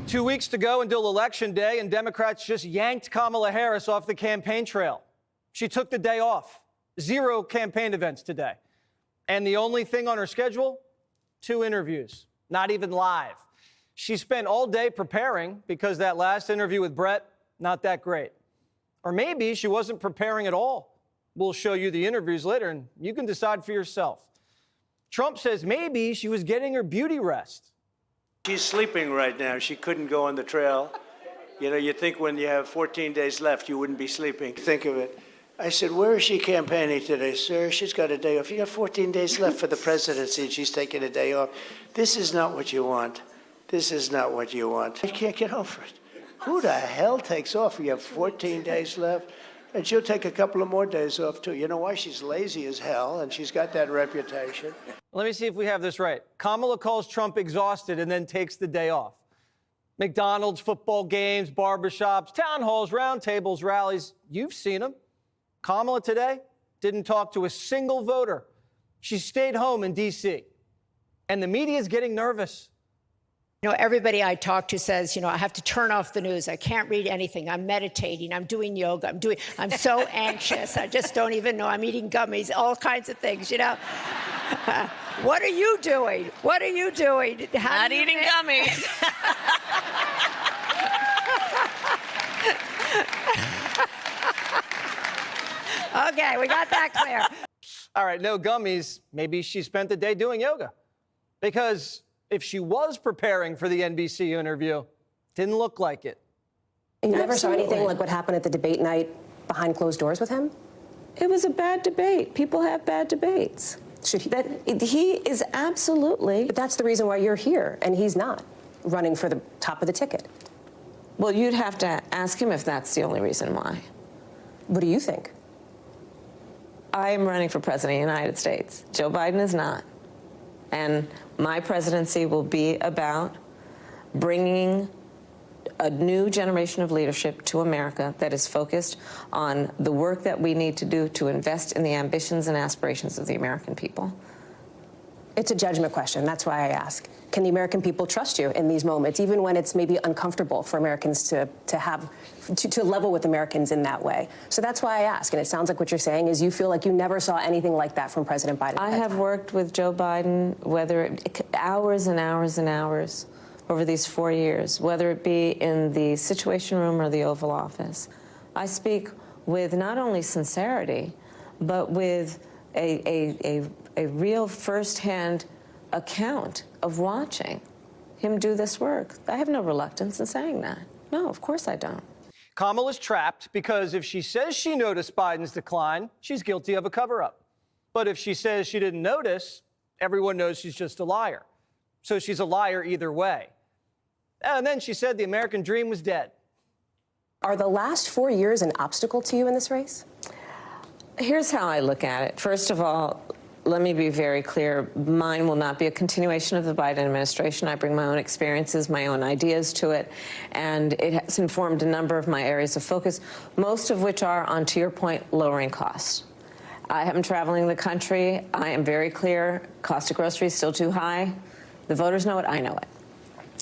2 weeks to go until Election Day, and Democrats just yanked Kamala Harris off the campaign trail. She took the day off. 0 campaign events today. And the only thing on her schedule, 2 interviews, not even live. She spent all day preparing because that last interview with Brett, not that great. Or maybe she wasn't preparing at all. We'll show you the interviews later, and you can decide for yourself. Trump says maybe she was getting her beauty rest. She's sleeping right now. She couldn't go on the trail. You know, you think when you have 14 days left, you wouldn't be sleeping. Think of it. I said, where is she campaigning today, sir? She's got a day off. You got 14 days left for the presidency, and she's taking a day off. This is not what you want. This is not what you want. I can't get over it. Who the hell takes off? You have 14 days left. And she'll take a couple of more days off, too. You know why? She's lazy as hell, and she's got that reputation. Let me see if we have this right. Kamala calls Trump exhausted and then takes the day off. McDonald's, football games, barbershops, town halls, roundtables, rallies. You've seen them. Kamala today didn't talk to a single voter. She stayed home in D.C. And the media is getting nervous. You know, everybody I talk to says, you know, I have to turn off the news. I can't read anything. I'm meditating. I'm doing yoga. I'm so anxious. I just don't even know. I'm eating gummies, all kinds of things, you know. What are you doing? What are you doing? Not eating gummies. Okay, we got that clear. All right, no gummies. Maybe she spent the day doing yoga. Because if she was preparing for the NBC interview, didn't look like it. You never saw anything like what happened at the debate night behind closed doors with him? It was a bad debate. People have bad debates. Should he? He is absolutely. But that's the reason why you're here, and he's not running for the top of the ticket. Well, you'd have to ask him if that's the only reason why. What do you think? I am running for president of the United States. Joe Biden is not. And my presidency will be about bringing a new generation of leadership to America that is focused on the work that we need to do to invest in the ambitions and aspirations of the American people. It's a judgment question. That's why I ask. Can the American people trust you in these moments, even when it's maybe uncomfortable for Americans to level with Americans in that way? So that's why I ask. And it sounds like what you're saying is you feel like you never saw anything like that from President Biden. I have worked with Joe Biden, hours and hours and hours over these 4 years, whether it be in the Situation Room or the Oval Office. I speak with not only sincerity, but with a real firsthand account of watching him do this work. I have no reluctance in saying that. No, of course I don't. Kamala's trapped because if she says she noticed Biden's decline, she's guilty of a cover-up. But if she says she didn't notice, everyone knows she's just a liar. So she's a liar either way. And then she said the American dream was dead. Are the last 4 years an obstacle to you in this race? Here's how I look at it. First of all, let me be very clear. Mine will not be a continuation of the Biden administration. I bring my own experiences, my own ideas to it, and it has informed a number of my areas of focus, most of which are, on, to your point, lowering costs. I am traveling the country. I am very clear. Cost of groceries still too high. The voters know it. I know it.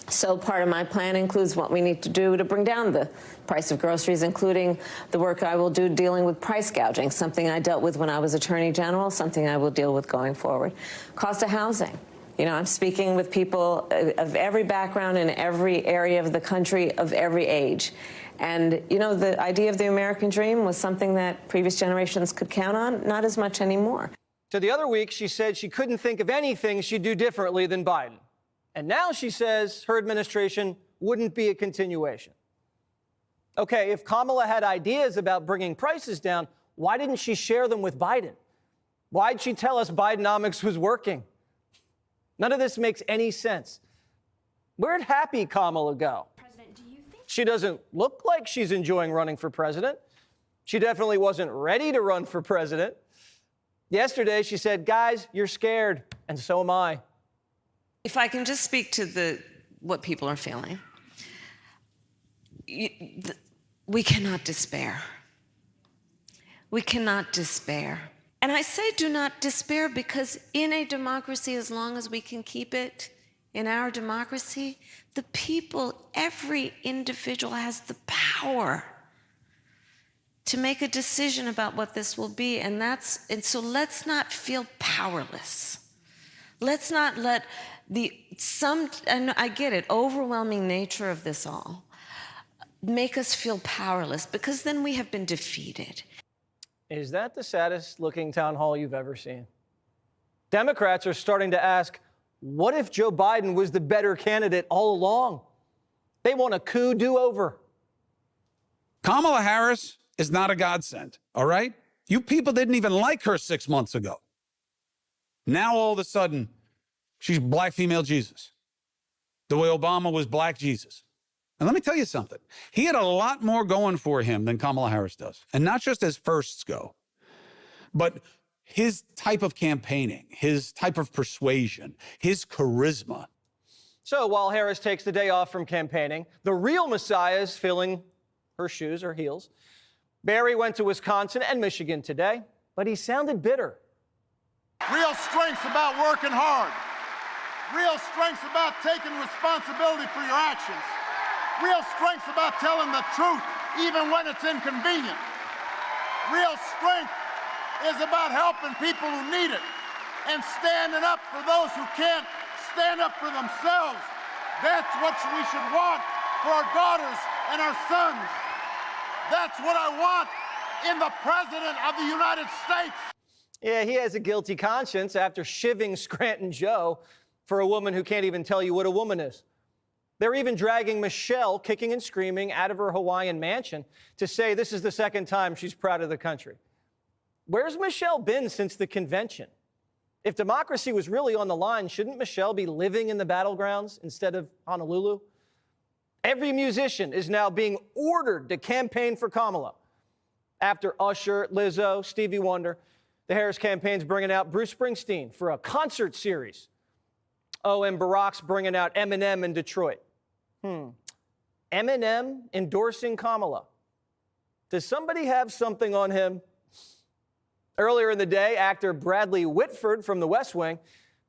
So part of my plan includes what we need to do to bring down the price of groceries, including the work I will do dealing with price gouging, something I dealt with when I was Attorney General, something I will deal with going forward. Cost of housing. You know, I'm speaking with people of every background in every area of the country, of every age. And, you know, the idea of the American dream was something that previous generations could count on, not as much anymore. So the other week, she said she couldn't think of anything she'd do differently than Biden. And now she says her administration wouldn't be a continuation. Okay, if Kamala had ideas about bringing prices down, why didn't she share them with Biden? Why'd she tell us Bidenomics was working? None of this makes any sense. Where'd happy Kamala go? President, do you think she doesn't look like she's enjoying running for president. She definitely wasn't ready to run for president. Yesterday, she said, guys, you're scared, and so am I. If I can just speak to what people are feeling. We cannot despair. We cannot despair. And I say do not despair because in a democracy, as long as we can keep it in our democracy, the people, every individual has the power to make a decision about what this will be. And so let's not feel powerless. Let's not let and I get it, overwhelming nature of this all, make us feel powerless, because then we have been defeated. Is that the saddest looking town hall you've ever seen? Democrats are starting to ask, what if Joe Biden was the better candidate all along? They want a coup do-over. Kamala Harris is not a godsend, all right? You people didn't even like her 6 months ago. Now, all of a sudden, she's black female Jesus, the way Obama was black Jesus. And let me tell you something. He had a lot more going for him than Kamala Harris does. And not just as firsts go, but his type of campaigning, his type of persuasion, his charisma. So while Harris takes the day off from campaigning, the real Messiah is filling her shoes or heels. Barry went to Wisconsin and Michigan today, but he sounded bitter. Real strength's about working hard. Real strength's about taking responsibility for your actions. Real strength's about telling the truth even when it's inconvenient. Real strength is about helping people who need it and standing up for those who can't stand up for themselves. That's what we should want for our daughters and our sons. That's what I want in the President of the United States. Yeah, he has a guilty conscience after shivving Scranton Joe for a woman who can't even tell you what a woman is. They're even dragging Michelle, kicking and screaming, out of her Hawaiian mansion to say this is the second time she's proud of the country. Where's Michelle been since the convention? If democracy was really on the line, shouldn't Michelle be living in the battlegrounds instead of Honolulu? Every musician is now being ordered to campaign for Kamala. After Usher, Lizzo, Stevie Wonder, the Harris campaign's bringing out Bruce Springsteen for a concert series. Oh, and Barack's bringing out Eminem in Detroit. Eminem endorsing Kamala. Does somebody have something on him? Earlier in the day, actor Bradley Whitford from The West Wing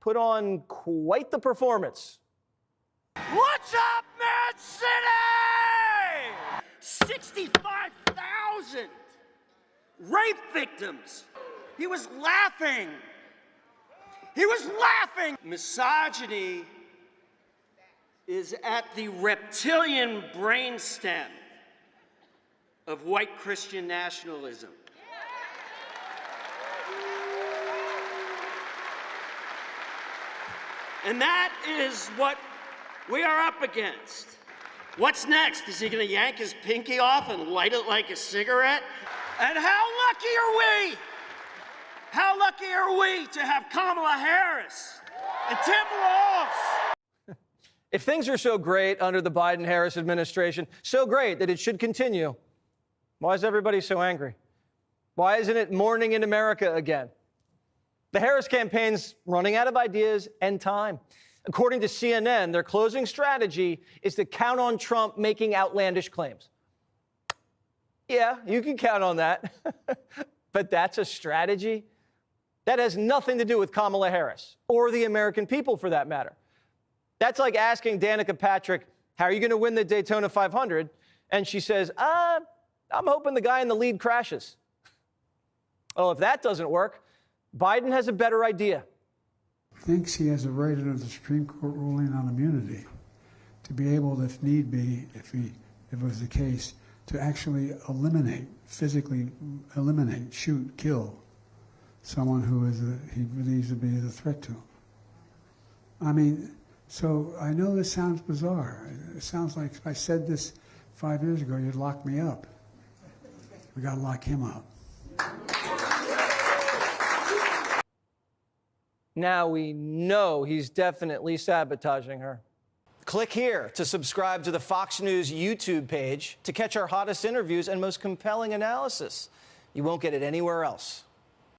put on quite the performance. What's up, Mad City? 65,000 rape victims. He was laughing. He was laughing. Misogyny is at the reptilian brainstem of white Christian nationalism. And that is what we are up against. What's next? Is he going to yank his pinky off and light it like a cigarette? And how lucky are we? How lucky are we to have Kamala Harris and Tim Walz? If things are so great under the Biden-Harris administration, so great that it should continue, why is everybody so angry? Why isn't it morning in America again? The Harris campaign's running out of ideas and time. According to CNN, their closing strategy is to count on Trump making outlandish claims. Yeah, you can count on that. But that's a strategy? That has nothing to do with Kamala Harris or the American people, for that matter. That's like asking Danica Patrick, how are you going to win the Daytona 500? And she says, I'm hoping the guy in the lead crashes. Oh, if that doesn't work, Biden has a better idea. Thinks he has a right under the Supreme Court ruling on immunity to be able, if need be, if it was the case, to actually physically eliminate, shoot, kill someone who he believes to be a threat to him. I mean, so I know this sounds bizarre. It sounds like if I said this 5 years ago, you'd lock me up. We got to lock him up. Now we know he's definitely sabotaging her. Click here to subscribe to the Fox News YouTube page to catch our hottest interviews and most compelling analysis. You won't get it anywhere else.